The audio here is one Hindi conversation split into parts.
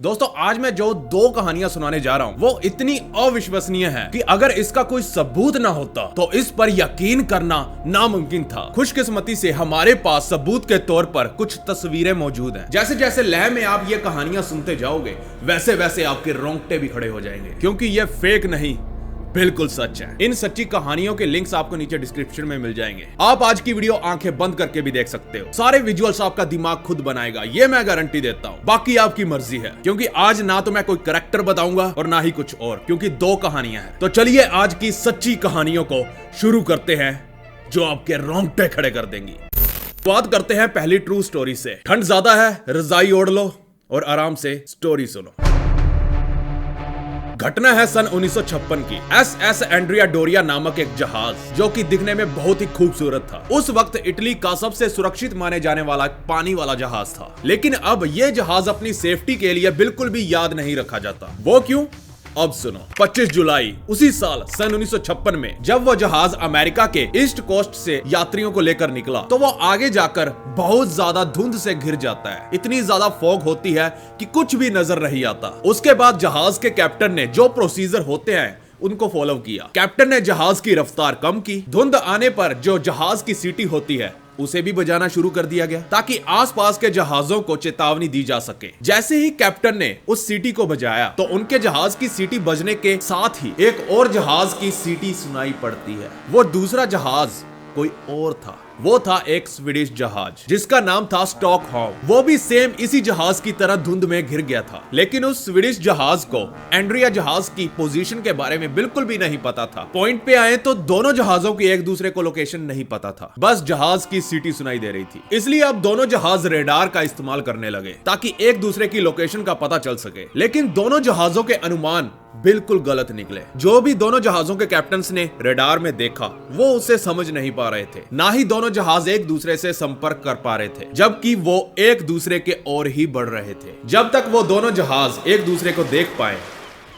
दोस्तों आज मैं जो दो कहानियां सुनाने जा रहा हूं वो इतनी अविश्वसनीय है कि अगर इसका कोई सबूत ना होता तो इस पर यकीन करना नामुमकिन था। खुशकिस्मती से हमारे पास सबूत के तौर पर कुछ तस्वीरें मौजूद हैं। जैसे जैसे लय में आप ये कहानियां सुनते जाओगे वैसे वैसे आपके रोंगटे भी खड़े हो जाएंगे, क्योंकि ये फेक नहीं बिल्कुल सच है। इन सच्ची कहानियों के लिंक्स आपको नीचे डिस्क्रिप्शन में मिल जाएंगे। आप आज की वीडियो आंखें बंद करके भी देख सकते हो। सारे विजुअल्स आपका दिमाग खुद बनाएगा, ये मैं गारंटी देता हूँ। बाकी आपकी मर्जी है, क्योंकि आज ना तो मैं कोई करैक्टर बताऊंगा और ना ही कुछ और, क्योंकि दो कहानियां हैं। तो चलिए आज की सच्ची कहानियों को शुरू करते हैं जो आपके रोंगटे खड़े कर देंगी। बात करते हैं पहली ट्रू स्टोरी से। ठंड ज्यादा है, रजाई ओढ़ लो और आराम से स्टोरी सुनो। घटना है सन 1956 की। SS एंड्रिया डोरिया नामक एक जहाज जो कि दिखने में बहुत ही खूबसूरत था, उस वक्त इटली का सबसे सुरक्षित माने जाने वाला पानी वाला जहाज था। लेकिन अब यह जहाज अपनी सेफ्टी के लिए बिल्कुल भी याद नहीं रखा जाता। वो क्यों? अब सुनो। 25 जुलाई उसी साल सन 1956 में जब वो जहाज अमेरिका के ईस्ट कोस्ट से यात्रियों को लेकर निकला तो वो आगे जाकर बहुत ज्यादा धुंध से घिर जाता है। इतनी ज्यादा फॉग होती है कि कुछ भी नजर नहीं आता। उसके बाद जहाज के कैप्टन ने जो प्रोसीजर होते हैं उनको फॉलो किया। कैप्टन ने जहाज की रफ्तार कम की। धुंध आने पर जो जहाज की सीटी होती है उसे भी बजाना शुरू कर दिया गया ताकि आसपास के जहाजों को चेतावनी दी जा सके। जैसे ही कैप्टन ने उस सीटी को बजाया तो उनके जहाज की सीटी बजने के साथ ही एक और जहाज की सीटी सुनाई पड़ती है। वो दूसरा जहाज कोई और था। वो था एक स्वीडिश जहाज जिसका नाम था स्टॉकहोम। वो भी सेम इसी जहाज की तरह धुंध में घिर गया था। लेकिन उस स्वीडिश जहाज को एंड्रिया जहाज की पोजीशन के बारे में बिल्कुल भी नहीं पता था। पॉइंट पे आए तो दोनों जहाजों की एक दूसरे को लोकेशन नहीं पता था, बस जहाज की सीटी सुनाई दे रही थी। इसलिए अब दोनों जहाज रेडार का इस्तेमाल करने लगे ताकि एक दूसरे की लोकेशन का पता चल सके। लेकिन दोनों जहाजों के अनुमान बिल्कुल गलत निकले। जो भी दोनों जहाजों के कैप्टन्स ने रेडार में देखा वो उसे समझ नहीं पा रहे थे, ना ही दोनों जहाज एक दूसरे से संपर्क कर पा रहे थे, जबकि वो एक दूसरे के ओर ही बढ़ रहे थे। जब तक वो दोनों जहाज एक दूसरे को देख पाए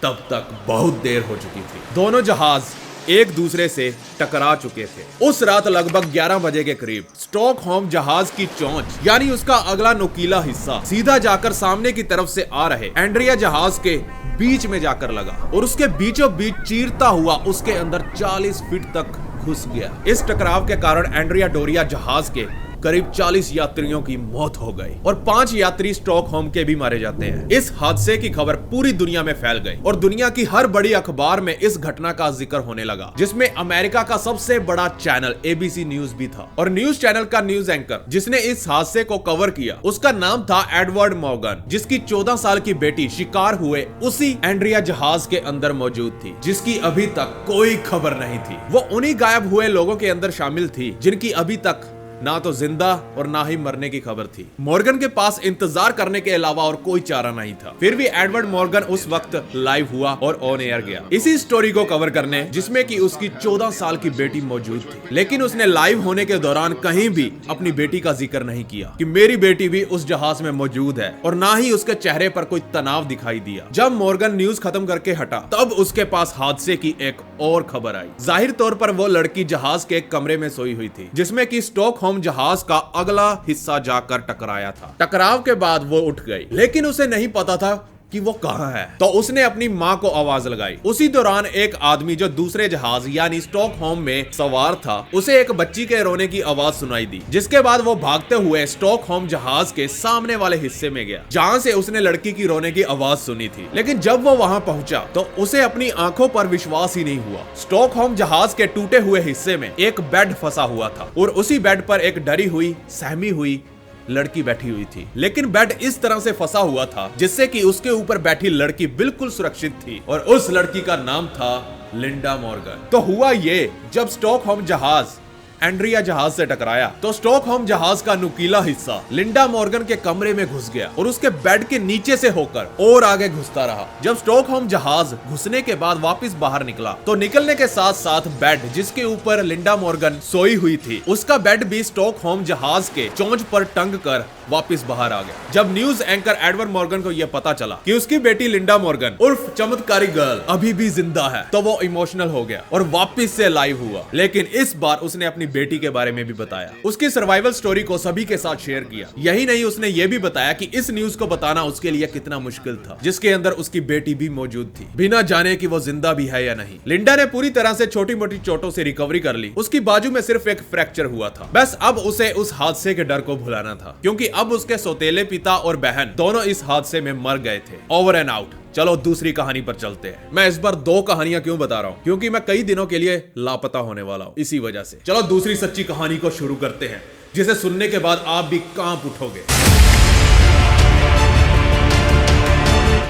तब तक बहुत देर हो चुकी थी। दोनों जहाज एक दूसरे से टकरा चुके थे। उस रात लगभग 11 बजे के करीब स्टॉकहोम जहाज की चोंच यानी उसका अगला नुकीला हिस्सा सीधा जाकर सामने की तरफ से आ रहे एंड्रिया जहाज के बीच में जाकर लगा और उसके बीचों बीच चीरता हुआ उसके अंदर 40 फीट तक घुस गया। इस टकराव के कारण एंड्रिया डोरिया जहाज के करीब 40 यात्रियों की मौत हो गई और 5 यात्री स्टॉकहोम के भी मारे जाते हैं। इस हादसे की खबर पूरी दुनिया में फैल गई और दुनिया की हर बड़ी अखबार में इस घटना का जिक्र होने लगा, जिसमें अमेरिका का सबसे बड़ा चैनल ABC न्यूज भी था। और न्यूज चैनल का न्यूज एंकर जिसने इस हादसे को कवर किया उसका नाम था एडवर्ड मॉर्गन, जिसकी 14 साल की बेटी शिकार हुए उसी एंड्रिया जहाज के अंदर मौजूद थी, जिसकी अभी तक कोई खबर नहीं थी। वो उन्हीं गायब हुए लोगों के अंदर शामिल थी जिनकी अभी तक ना तो जिंदा और ना ही मरने की खबर थी। मॉर्गन के पास इंतजार करने के अलावा और कोई चारा नहीं था। फिर भी एडवर्ड मॉर्गन उस वक्त लाइव हुआ और ऑन एयर गया इसी स्टोरी को कवर करने जिसमें कि उसकी 14 साल की बेटी मौजूद थी। लेकिन उसने लाइव होने के दौरान कहीं भी अपनी बेटी का जिक्र नहीं किया कि मेरी बेटी भी उस जहाज में मौजूद है, और ना ही उसके चेहरे पर कोई तनाव दिखाई दिया। जब मॉर्गन न्यूज खत्म करके हटा तब उसके पास हादसे की एक और खबर आई। जाहिर तौर पर वो लड़की जहाज के एक कमरे में सोई हुई थी जिसमें कि स्टॉकहोम जहाज का अगला हिस्सा जाकर टकराया था। टकराव के बाद वो उठ गई, लेकिन उसे नहीं पता था कि वो कहां है, तो उसने अपनी मां को आवाज लगाई। उसी दौरान एक आदमी जो दूसरे जहाज यानी स्टॉकहोम में सवार था उसे एक बच्ची के रोने की आवाज सुनाई दी, जिसके बाद वो भागते हुए स्टॉकहोम जहाज के सामने वाले हिस्से में गया जहां से उसने लड़की की रोने की आवाज सुनी थी। लेकिन जब वो वहां पहुंचा तो उसे अपनी आंखों पर विश्वास ही नहीं हुआ। स्टॉकहोम जहाज के टूटे हुए हिस्से में एक बेड फंसा हुआ था और उसी बेड पर एक डरी हुई सहमी हुई लड़की बैठी हुई थी। लेकिन बेड इस तरह से फंसा हुआ था जिससे कि उसके ऊपर बैठी लड़की बिल्कुल सुरक्षित थी, और उस लड़की का नाम था लिंडा मॉर्गन। तो हुआ ये, जब स्टॉकहोम जहाज एंड्रिया जहाज से टकराया तो स्टॉकहोम जहाज का नुकीला हिस्सा लिंडा मॉर्गन के कमरे में घुस गया और उसके बेड के नीचे से होकर और आगे घुसता रहा। जब स्टॉकहोम जहाज घुसने के बाद वापस बाहर निकला तो निकलने के साथ साथ बेड जिसके ऊपर लिंडा मॉर्गन सोई हुई थी उसका बेड भी स्टॉकहोम जहाज के चोंच पर टंग कर वापस बाहर आ गया। जब न्यूज एंकर एडवर्ड मॉर्गन को यह पता चला कि उसकी बेटी लिंडा मॉर्गन उर्फ चमत्कारी गर्ल अभी भी जिंदा है तो वो इमोशनल हो गया और वापस से लाइव हुआ। लेकिन इस बार उसने अपनी बेटी के बारे में भी बताया। उसकी सर्वाइवल स्टोरी को सभी के साथ शेयर किया। यही नहीं, उसने ये भी बताया कि इस न्यूज को बताना उसके लिए कितना मुश्किल था, जिसके अंदर उसकी बेटी भी मौजूद थी, बिना जाने कि वो जिंदा भी है या नहीं। लिंडा ने पूरी तरह से छोटी मोटी चोटों से रिकवरी कर ली। उसकी बाजू में सिर्फ एक फ्रैक्चर हुआ था। बस अब उसे उस हादसे के डर को भुलाना था, क्योंकि अब उसके सौतेले पिता और बहन दोनों इस हादसे में मर गए थे। Over and out. चलो दूसरी कहानी पर चलते हैं। मैं इस बार 2 कहानियां क्यों बता रहा हूं? क्योंकि मैं कई दिनों के लिए लापता होने वाला हूं, इसी वजह से। चलो दूसरी सच्ची कहानी को शुरू करते हैं, जिसे सुनने के बाद आप भी कांप उठोगे।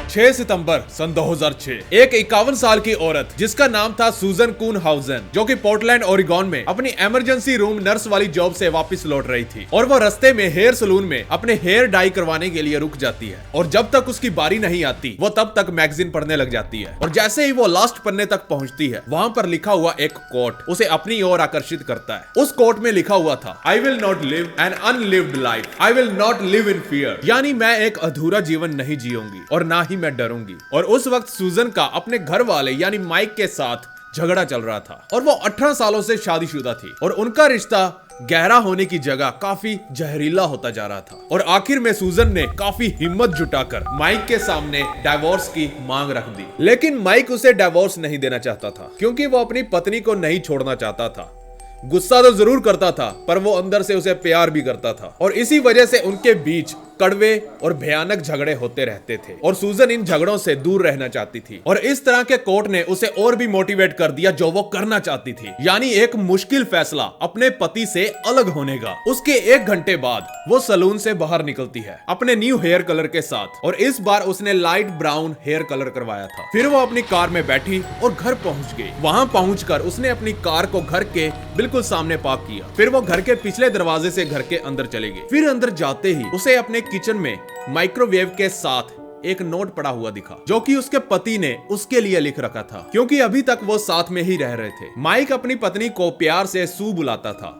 6 सितंबर सन 2006 एक 51 साल की औरत जिसका नाम था सूजन कूनहाउजन, जो कि पोर्टलैंड ओरिगॉन में अपनी इमरजेंसी रूम नर्स वाली जॉब से वापस लौट रही थी, और वो रास्ते में हेयर सलून में अपने हेयर डाई करवाने के लिए रुक जाती है। और जब तक उसकी बारी नहीं आती, वो तब तक मैगजीन पढ़ने लग जाती है। और जैसे ही वो लास्ट पन्ने तक पहुंचती है, वहां पर लिखा हुआ एक कोट उसे अपनी ओर आकर्षित करता है। उस कोट में लिखा हुआ था, I will not live an unlived life, I will not live in fear, यानी मैं एक अधूरा जीवन नहीं जीऊंगी और ना ही मैं डरूंगी। और उस वक्त सूजन का अपने घर वाले यानी माइक के साथ झगड़ा चल रहा था, और वो 18 सालों से शादीशुदा थी, और उनका रिश्ता गहरा होने की जगह काफी जहरीला होता जा रहा था। और आखिर में सूजन ने काफी हिम्मत जुटाकर माइक के सामने डाइवोर्स की मांग रख दी। लेकिन माइक उसे डाइवोर्स नहीं देना चाहता था, क्योंकि वो अपनी पत्नी को नहीं छोड़ना चाहता था। गुस्सा तो जरूर करता था, पर वो अंदर से उसे प्यार भी करता था, और इसी वजह से उनके बीच कड़वे और भयानक झगड़े होते रहते थे। और सूजन इन झगड़ों से दूर रहना चाहती थी, और इस तरह के कोर्ट ने उसे और भी मोटिवेट कर दिया जो वो करना चाहती थी, यानी एक मुश्किल फैसला अपने पति से अलग होने का। उसके 1 घंटे बाद वो सलून से बाहर निकलती है अपने न्यू हेयर कलर के साथ, और इस बार उसने लाइट ब्राउन हेयर कलर करवाया था। फिर वो अपनी कार में बैठी और घर पहुंच गई। वहां पहुंचकर उसने अपनी कार को घर के बिल्कुल सामने पार्क किया। फिर वो घर के पिछले दरवाजे से घर के अंदर चले गई। फिर अंदर जाते ही उसे अपने किचन में माइक्रोवेव के साथ एक नोट पड़ा हुआ दिखा, जो कि उसके पति ने उसके लिए लिख रखा था, क्योंकि अभी तक वो साथ में ही रह रहे थे। माइक अपनी पत्नी को प्यार से सू बुलाता था,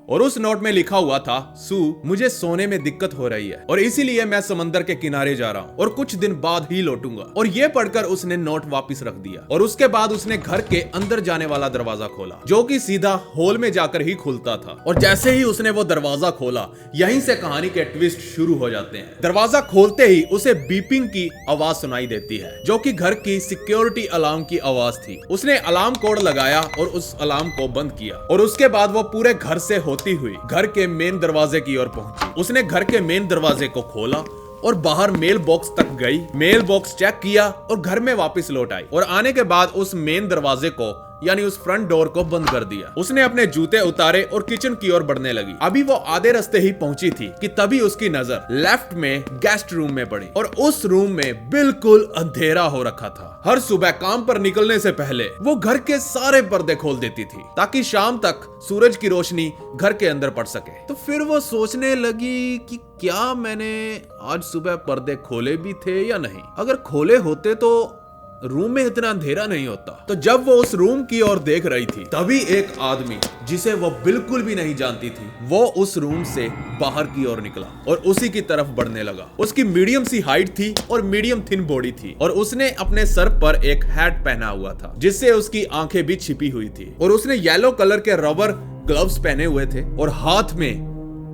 और उस नोट में लिखा हुआ था, सू, मुझे सोने में दिक्कत हो रही है और इसीलिए मैं समंदर के किनारे जा रहा हूँ और कुछ दिन बाद ही लौटूंगा। और ये पढ़कर उसने नोट वापस रख दिया, और उसके बाद उसने घर के अंदर जाने वाला दरवाजा खोला, जो कि सीधा हॉल में जाकर ही खुलता था। और जैसे ही उसने वो दरवाजा खोला, यहीं से कहानी के ट्विस्ट शुरू हो जाते हैं। दरवाजा खोलते ही उसे बीपिंग की आवाज सुनाई देती है, जो कि घर की सिक्योरिटी अलार्म की आवाज थी। उसने अलार्म कोड लगाया और उस अलार्म को बंद किया, और उसके बाद वो पूरे घर से हुई घर के मेन दरवाजे की ओर पहुंची। उसने घर के मेन दरवाजे को खोला और बाहर मेल बॉक्स तक गई, मेल बॉक्स चेक किया और घर में वापस लौट आई, और आने के बाद उस मेन दरवाजे को यानी उस फ्रंट डोर को बंद कर दिया। उसने अपने जूते उतारे और किचन की ओर बढ़ने लगी। अभी वो आधे रास्ते ही पहुंची थी कि तभी उसकी नजर लेफ्ट में गेस्ट रूम में पड़ी, और उस रूम में बिल्कुल अंधेरा हो रखा था। हर सुबह काम पर निकलने से पहले वो घर के सारे पर्दे खोल देती थी, ताकि शाम तक सूरज की रोशनी घर के अंदर पड़ सके। तो फिर वो सोचने लगी कि क्या मैंने आज सुबह पर्दे खोले भी थे या नहीं? अगर खोले होते तो रूम में इतना अंधेरा नहीं होता। तो जब वो उस रूम की ओर देख रही थी, तभी एक आदमी जिसे वो बिल्कुल भी नहीं जानती थी, वो उस रूम से बाहर की ओर निकला और उसी की तरफ बढ़ने लगा। उसकी मीडियम सी हाइट थी और मीडियम थिन बॉडी थी, और उसने अपने सर पर एक हैट पहना हुआ था, जिससे उसकी आंखें भी छिपी हुई थी, और उसने येलो कलर के रबर ग्लव्स पहने हुए थे, और हाथ में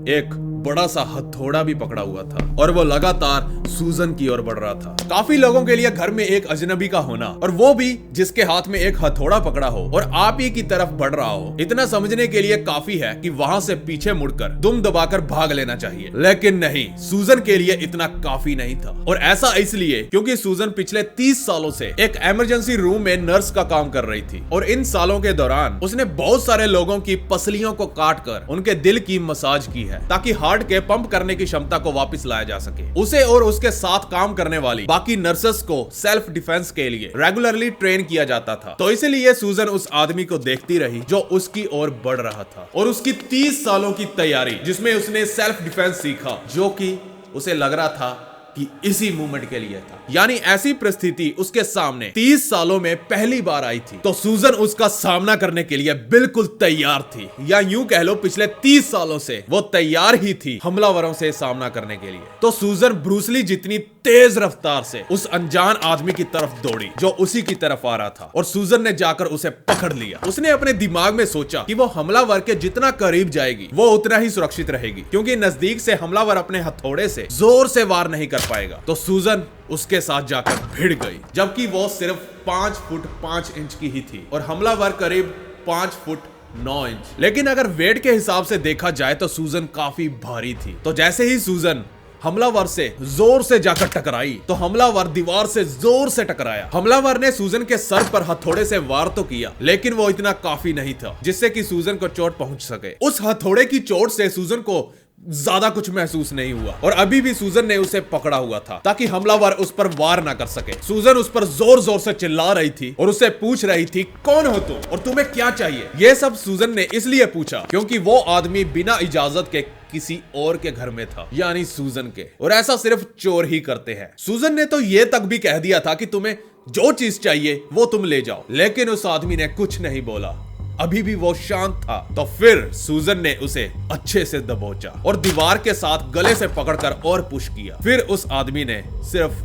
एक बड़ा सा हथौड़ा भी पकड़ा हुआ था, और वो लगातार सूजन की ओर बढ़ रहा था। काफी लोगों के लिए घर में एक अजनबी का होना, और वो भी जिसके हाथ में एक हथौड़ा पकड़ा हो और आप ही की तरफ बढ़ रहा हो, इतना समझने के लिए काफी है कि वहां से पीछे मुड़कर दुम दबाकर भाग लेना चाहिए। लेकिन नहीं, सूजन के लिए इतना काफी नहीं था, और ऐसा इसलिए क्योंकि सूजन पिछले 30 सालों से एक इमरजेंसी रूम में नर्स का काम कर रही थी, और इन सालों के दौरान उसने बहुत सारे लोगों की पसलियों को काट कर उनके दिल की मसाज की है, ताकि हार्ट के पंप करने की क्षमता को वापस लाया जा सके। उसे और उसके साथ काम करने वाली बाकी नर्सेस को सेल्फ डिफेंस के लिए रेगुलरली ट्रेन किया जाता था। तो इसलिए सूजन उस आदमी को देखती रही जो उसकी ओर बढ़ रहा था, और उसकी 30 सालों की तैयारी जिसमें उसने सेल्फ डिफेंस सीखा, जो कि उसे लग रहा था कि इसी मूवमेंट के लिए था। यानी ऐसी परिस्थिति उसके सामने 30 सालों में पहली बार आई थी, तो सूजन उसका सामना करने के लिए बिल्कुल तैयार थी, या यूं कह लो पिछले 30 सालों से वो तैयार ही थी हमलावरों से सामना करने के लिए। तो सूजन ब्रूस ली जितनी तेज रफ्तार से उस अनजान आदमी की तरफ दौड़ी जो उसी की तरफ आ रहा था और सूजन ने जाकर उसे पकड़ लिया। उसने अपने दिमाग में सोचा कि वो हमलावर के जितना करीब जाएगी वो उतना ही सुरक्षित रहेगी, क्योंकि नजदीक से हमलावर अपने हथौड़े से जोर से वार नहीं कर पाएगा। तो सूजन उसके साथ जाकर भिड़ गई, जबकि वो सिर्फ 5 फुट 5 इंच की ही थी और हमलावर करीब 5 फुट 9 इंच। लेकिन अगर वेट के हिसाब से देखा जाए तो सूजन काफी भारी थी। तो जैसे ही सूजन हमलावर से जोर से जाकर टकराई तो हमलावर दीवार से जोर से टकराया। हमलावर ने सूजन के सर पर हथौड़े से वार तो किया, लेकिन वो इतना काफी नहीं था जिससे कि सूजन को चोट पहुंच सके। उस हथौड़े की चोट से सूजन को ज्यादा कुछ महसूस नहीं हुआ और अभी भी सूजन ने उसे पकड़ा हुआ था ताकि हमलावर उस पर वार ना कर सके। सूजन उस पर जोर जोर से चिल्ला रही थी और उससे पूछ रही थी, कौन हो तुम और तुम्हें क्या चाहिए? यह सब सूजन ने इसलिए पूछा क्योंकि वो आदमी बिना इजाजत के किसी और के घर में था, यानी सूजन के, और ऐसा सिर्फ चोर ही करते हैं। सूजन ने तो ये तक भी कह दिया था कि तुम्हें जो चीज चाहिए वो तुम ले जाओ, लेकिन उस आदमी ने कुछ नहीं बोला। अभी भी वो शांत था। तो फिर सूजन ने उसे अच्छे से दबोचा और दीवार के साथ गले से पकड़कर और पुश किया। फिर उस आदमी ने सिर्फ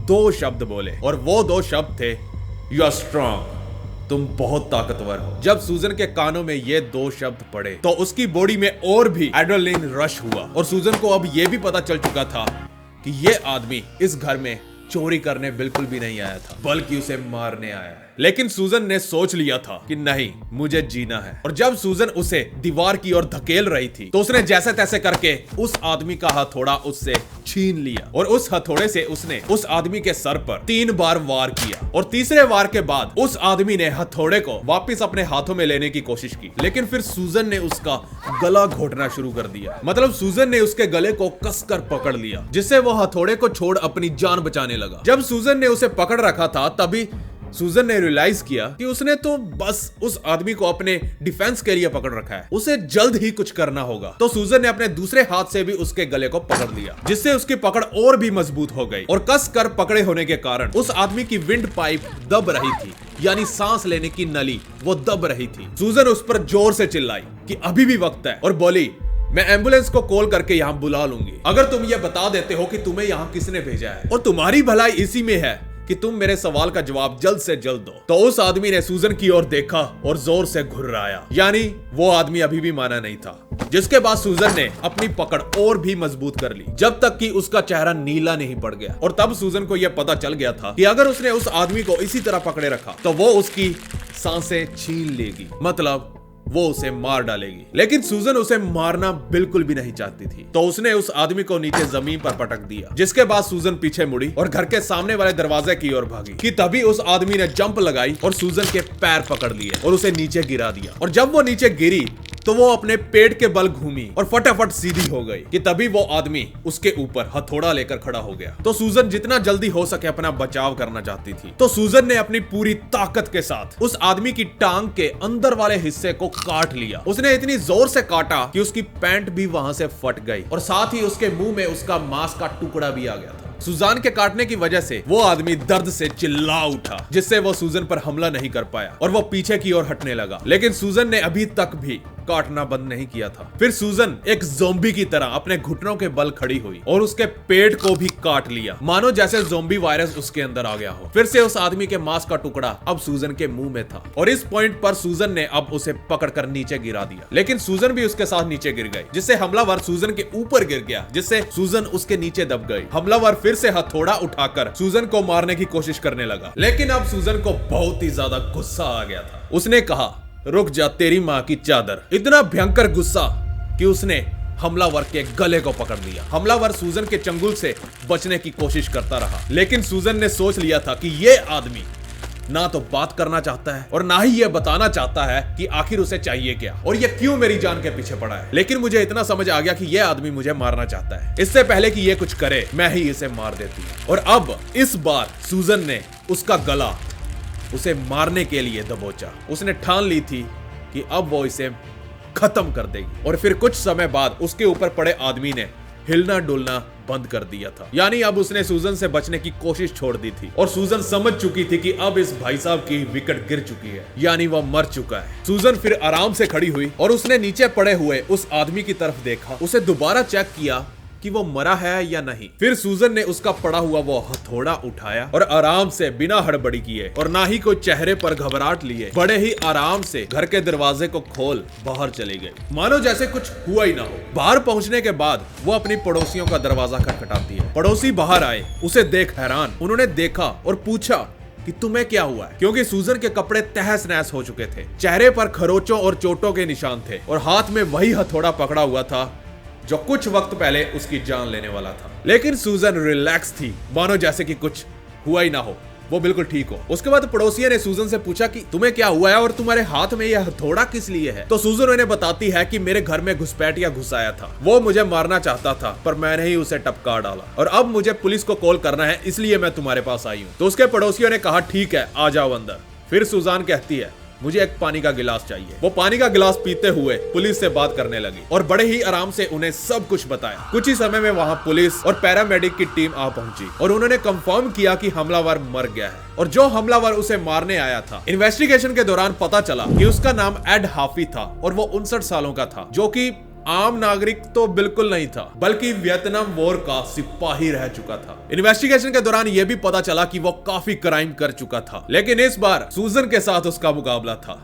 2 शब्द बोले और वो 2 शब्द थे, यू आर स्ट्रॉन्ग, तुम बहुत ताकतवर हो। जब सूजन के कानों में ये 2 शब्द पड़े तो उसकी बॉडी में और भी एड्रेनलिन रश हुआ और सूजन को अब ये भी पता चल चुका था कि ये आदमी इस घर में चोरी करने बिल्कुल भी नहीं आया था, बल्कि उसे मारने आया है। लेकिन सूजन ने सोच लिया था कि नहीं, मुझे जीना है। और जब सूजन उसे दीवार की ओर धकेल रही थी तो उसने जैसे तैसे करके उस आदमी का हथौड़ा उससे छीन लिया और उस हथौड़े से उसने उस आदमी के सर पर 3 बार वार किया और तीसरे वार के बाद उस आदमी ने हथौड़े को वापस अपने हाथों में लेने की कोशिश की, लेकिन फिर सूजन ने उसका गला घोटना शुरू कर दिया। मतलब सूजन ने उसके गले को कसकर पकड़ लिया, जिससे वो हथौड़े को छोड़ अपनी जान बचाने लगा। जब सूजन ने उसे पकड़ रखा था तभी सूजन ने रियलाइज किया कि उसने तो बस उस आदमी को अपने डिफेंस के लिए पकड़ रखा है, उसे जल्द ही कुछ करना होगा। तो सूजन ने अपने दूसरे हाथ से भी उसके गले को पकड़ लिया, जिससे उसकी पकड़ और भी मजबूत हो गई और कस कर पकड़े होने के कारण उस आदमी की विंड पाइप दब रही थी, यानी सांस लेने की नली वो दब रही थी। सूजन उस पर जोर से चिल्लाई कि अभी भी वक्त है और बोली, मैं एम्बुलेंस को कॉल करके यहाँ बुला लूंगी अगर तुम ये बता देते हो कि तुम्हें यहाँ किसने भेजा है, और तुम्हारी भलाई इसी में है कि तुम मेरे सवाल का जवाब जल्द से जल्द दो। तो उस आदमी ने सूजन की ओर देखा और जोर से घुर्राया, यानी वो आदमी अभी भी माना नहीं था। जिसके बाद सूजन ने अपनी पकड़ और भी मजबूत कर ली जब तक कि उसका चेहरा नीला नहीं पड़ गया। और तब सूजन को यह पता चल गया था कि अगर उसने उस आदमी को इसी तरह पकड़े रखा तो वो उसकी सांसें छीन लेगी, मतलब वो उसे मार डालेगी। लेकिन सूजन उसे मारना बिल्कुल भी नहीं चाहती थी, तो उसने उस आदमी को नीचे जमीन पर पटक दिया। जिसके बाद सूजन पीछे मुड़ी और घर के सामने वाले दरवाजे की ओर भागी कि तभी उस आदमी ने जंप लगाई और सूजन के पैर पकड़ लिए और उसे नीचे गिरा दिया। और जब वो नीचे गिरी तो वो अपने पेट के बल घूमी और फटाफट सीधी हो गई कि तभी वो आदमी उसके ऊपर हथौड़ा लेकर खड़ा हो गया। तो सूजन जितना जल्दी हो सके अपना बचाव करना चाहती थी। तो सूजन ने अपनी पूरी ताकत के साथ उस आदमी की टांग के अंदर वाले हिस्से को काट लिया। उसने इतनी जोर से काटा कि उसकी पैंट भी वहां से फट गई और साथ ही उसके मुंह में उसका मांस का टुकड़ा भी आ गया था। सूजन के काटने की वजह से वो आदमी दर्द से चिल्ला उठा, जिससे वो सूजन पर हमला नहीं कर पाया और वो पीछे की ओर हटने लगा। लेकिन सूजन ने अभी तक भी काटना बंद नहीं किया था। फिर सूजन एक ज़ोंबी की तरह अपने घुटनों के बल खड़ी हुई और उसके पेट को भी काट लिया, मानो जैसे ज़ोंबी वायरस उसके अंदर आ गया हो। फिर से उस आदमी के मांस का टुकड़ा अब सूजन के मुंह में था और इस पॉइंट पर सूजन ने अब उसे पकड़कर नीचे गिरा दिया। लेकिन सूजन भी उसके साथ नीचे गिर गई, जिससे हमलावर सूजन के ऊपर गिर गया, जिससे सूजन उसके नीचे दब गई। हमलावर फिर से हथौड़ा उठाकर सूजन को मारने की कोशिश करने लगा, लेकिन अब सूजन को बहुत ही ज्यादा गुस्सा आ गया था। उसने कहा, रुक जा तेरी माँ की चादर। इतना भयंकर गुस्सा कि उसने हमलावर के गले को पकड़ लिया। हमलावर सूजन के चंगुल से बचने की कोशिश करता रहा, लेकिन सूजन ने सोच लिया था कि ये आदमी ना तो बात करना चाहता है और ना ही ये बताना चाहता है कि आखिर उसे चाहिए क्या और ये क्यों मेरी जान के पीछे पड़ा है। लेकिन मुझे इतना समझ आ गया कि ये आदमी मुझे मारना चाहता है। इससे पहले कि ये कुछ करे मैं ही इसे मार देती। और अब इस बार सूजन ने उसका गला उसे मारने के लिए दबोचा। उसने ठान ली थी कि अब वो इसे खत्म कर देगी। और फिर कुछ समय बाद उसके ऊपर पड़े आदमी ने हिलना डुलना बंद कर दिया था, यानी अब उसने सूजन से बचने की कोशिश छोड़ दी थी और सूजन समझ चुकी थी कि अब इस भाई साहब की विकेट गिर चुकी है, यानी वह मर चुका है। सूजन फिर आराम से खड़ी हुई और उसने नीचे पड़े हुए उस आदमी की तरफ देखा। उसे दोबारा चेक किया कि वो मरा है या नहीं। फिर सूजन ने उसका पड़ा हुआ वो हथौड़ा उठाया और आराम से बिना हड़बड़ी किए और ना ही कोई चेहरे पर घबराहट लिए बड़े ही आराम से घर के दरवाजे को खोल बाहर चली गई, मानो जैसे कुछ हुआ ही ना हो। बाहर पहुंचने के बाद वो अपनी पड़ोसियों का दरवाजा खटखटाती है। पड़ोसी बाहर आए, उसे देख हैरान। उन्होंने देखा और पूछा कि तुम्हें क्या हुआ है, क्योंकि सूजन के कपड़े तहस नहस हो चुके थे। चेहरे पर खरोचों और चोटों के निशान थे और हाथ में वही हथौड़ा पकड़ा हुआ था जो कुछ वक्त पहले उसकी जान लेने वाला था। लेकिन सूजन रिलैक्स थी, मानो जैसे कि कुछ हुआ ही ना हो, वो बिल्कुल ठीक हो। उसके बाद पड़ोसियों ने सूजन से पूछा कि तुम्हें क्या हुआ है और तुम्हारे हाथ में यह हथौड़ा किस लिए है। तो सूजन उन्हें बताती है कि मेरे घर में घुसपैठिया घुस आया था, वो मुझे मारना चाहता था पर मैंने ही उसे टपका डाला और अब मुझे पुलिस को कॉल करना है, इसलिए मैं तुम्हारे पास आई हूँ। तो उसके पड़ोसियों ने कहा ठीक है, आ जाओ अंदर। फिर सुजान कहती है मुझे एक पानी का गिलास चाहिए। वो पानी का गिलास पीते हुए पुलिस से बात करने लगी और बड़े ही आराम से उन्हें सब कुछ बताया। कुछ ही समय में वहां पुलिस और पैरामेडिक की टीम आ पहुंची और उन्होंने कंफर्म किया कि हमलावर मर गया है और जो हमलावर उसे मारने आया था, इन्वेस्टिगेशन के दौरान पता चला कि उसका नाम एड हाफी था और वो 59 सालों का था, जो कि आम नागरिक तो बिल्कुल नहीं था बल्कि वियतनाम वॉर का सिपाही रह चुका था। इन्वेस्टिगेशन के दौरान यह भी पता चला कि वो काफी क्राइम कर चुका था, लेकिन इस बार सूजन के साथ उसका मुकाबला था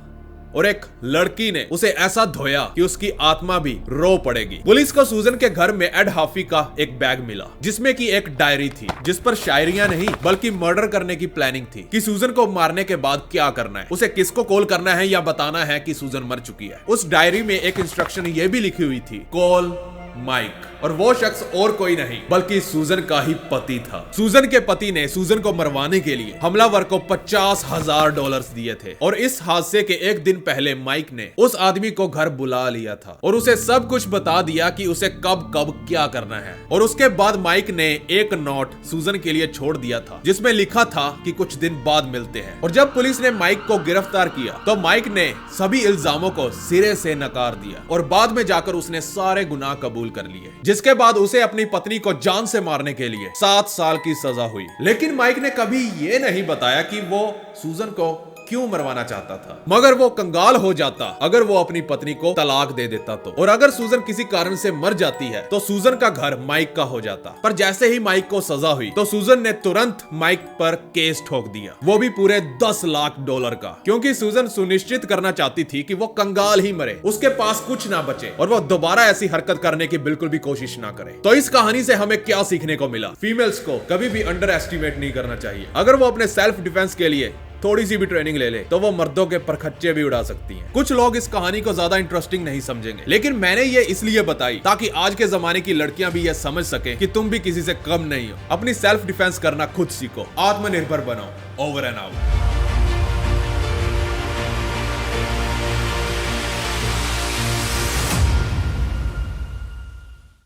और एक लड़की ने उसे ऐसा धोया कि उसकी आत्मा भी रो पड़ेगी। पुलिस को सूजन के घर में एड हाफी का एक बैग मिला जिसमें कि एक डायरी थी जिस पर शायरियां नहीं बल्कि मर्डर करने की प्लानिंग थी कि सूजन को मारने के बाद क्या करना है, उसे किसको कॉल करना है या बताना है कि सूजन मर चुकी है। उस डायरी में एक इंस्ट्रक्शन ये भी लिखी हुई थी, कॉल माइक, और वो शख्स और कोई नहीं बल्कि सूजन का ही पति था। सूजन के पति ने सूजन को मरवाने के लिए हमलावर को $50,000 दिए थे और इस हादसे के एक दिन पहले माइक ने उस आदमी को घर बुला लिया था और उसे सब कुछ बता दिया कि उसे कब कब क्या करना है। और उसके बाद माइक ने एक नोट सूजन के लिए छोड़ दिया था जिसमें लिखा था कि कुछ दिन बाद मिलते हैं। और जब पुलिस ने माइक को गिरफ्तार किया तो माइक ने सभी इल्जामों को सिरे से नकार दिया और बाद में जाकर उसने सारे गुनाह कबूल कर लिए, जिसके बाद उसे अपनी पत्नी को जान से मारने के लिए 7 साल की सजा हुई। लेकिन माइक ने कभी ये नहीं बताया कि वो सूजन को क्यों मरवाना चाहता था, मगर वो कंगाल हो जाता अगर वो अपनी पत्नी को तलाक दे देता तो। और अगर सूजन किसी कारण से मर जाती है तो सूजन का घर माइक का हो जाता। पर जैसे ही माइक को सजा हुई तो सूजन ने तुरंत माइक पर केस ठोक दिया, वो भी पूरे $10 लाख का, क्योंकि सूजन सुनिश्चित करना चाहती थी कि वो कंगाल ही मरे, उसके पास कुछ ना बचे और वो दोबारा ऐसी हरकत करने की बिल्कुल भी कोशिश ना करे। तो इस कहानी से हमें क्या सीखने को मिला? फीमेल्स को कभी भी अंडर एस्टिमेट नहीं करना चाहिए। अगर वो अपने सेल्फ डिफेंस के लिए थोड़ी सी भी ट्रेनिंग ले ले तो वो मर्दों के परखच्चे भी उड़ा सकती हैं। कुछ लोग इस कहानी को ज्यादा इंटरेस्टिंग नहीं समझेंगे, लेकिन मैंने ये इसलिए बताई ताकि आज के जमाने की लड़कियां भी ये समझ सकें कि तुम भी किसी से कम नहीं हो। अपनी सेल्फ डिफेंस करना खुद सीखो, आत्मनिर्भर बनो। Over and out.